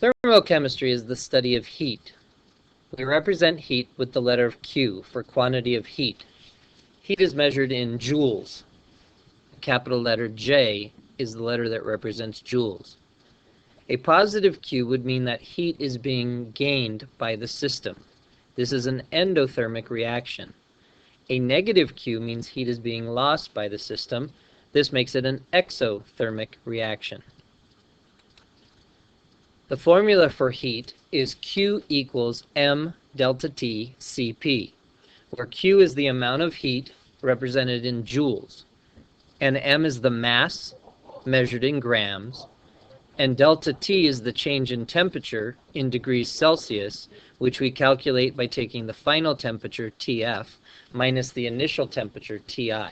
Thermochemistry is the study of heat. We represent heat with the letter Q for quantity of heat. Heat is measured in joules. The capital letter J is the letter that represents joules. A positive Q would mean that heat is being gained by the system. This is an endothermic reaction. A negative Q means heat is being lost by the system. This makes it an exothermic reaction. The formula for heat is Q equals M delta T Cp, where Q is the amount of heat represented in joules, and M is the mass measured in grams, and delta T is the change in temperature in degrees Celsius, which we calculate by taking the final temperature, Tf, minus the initial temperature, Ti.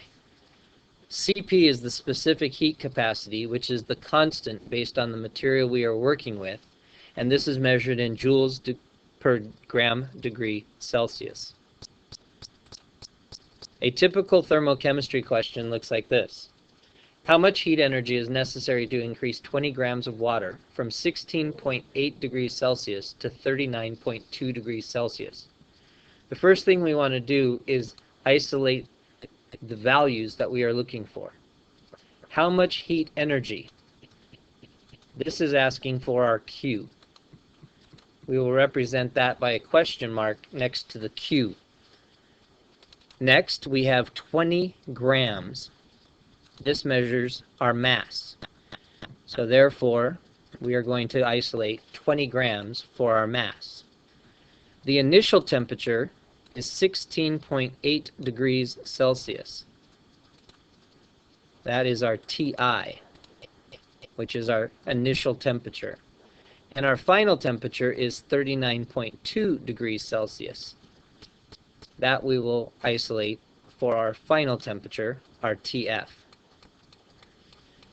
Cp is the specific heat capacity, which is the constant based on the material we are working with, and this is measured in joules per gram degree Celsius. A typical thermochemistry question looks like this. How much heat energy is necessary to increase 20 grams of water from 16.8 degrees Celsius to 39.2 degrees Celsius? The first thing we want to do is isolate the values that we are looking for. How much heat energy? This is asking for our Q. We will represent that by a question mark next to the Q. Next, we have 20 grams. This measures our mass. So therefore, we are going to isolate 20 grams for our mass. The initial temperature is 16.8 degrees Celsius. That is our Ti, which is our initial temperature. And our final temperature is 39.2 degrees Celsius. That we will isolate for our final temperature, our Tf.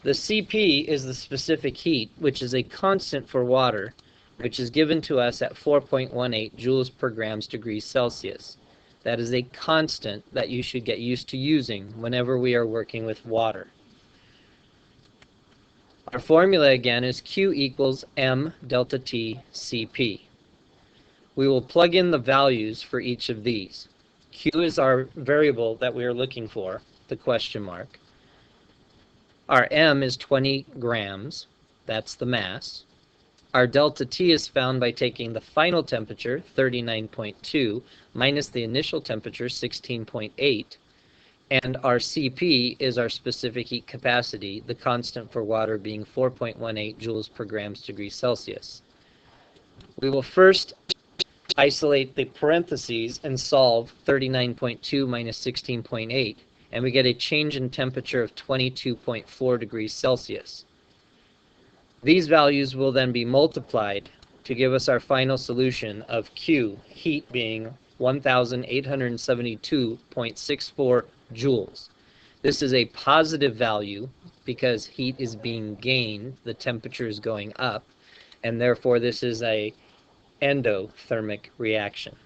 The Cp is the specific heat, which is a constant for water, which is given to us at 4.18 joules per grams degrees Celsius. That is a constant that you should get used to using whenever we are working with water. Our formula again is Q equals M delta T Cp. We will plug in the values for each of these. Q is our variable that we are looking for, the question mark. Our M is 20 grams, that's the mass. Our delta T is found by taking the final temperature, 39.2, minus the initial temperature, 16.8. And our Cp is our specific heat capacity, the constant for water being 4.18 joules per grams degrees Celsius. We will first isolate the parentheses and solve 39.2 minus 16.8, and we get a change in temperature of 22.4 degrees Celsius. These values will then be multiplied to give us our final solution of Q, heat being 1,872.64 joules. This is a positive value because heat is being gained, the temperature is going up, and therefore this is an endothermic reaction.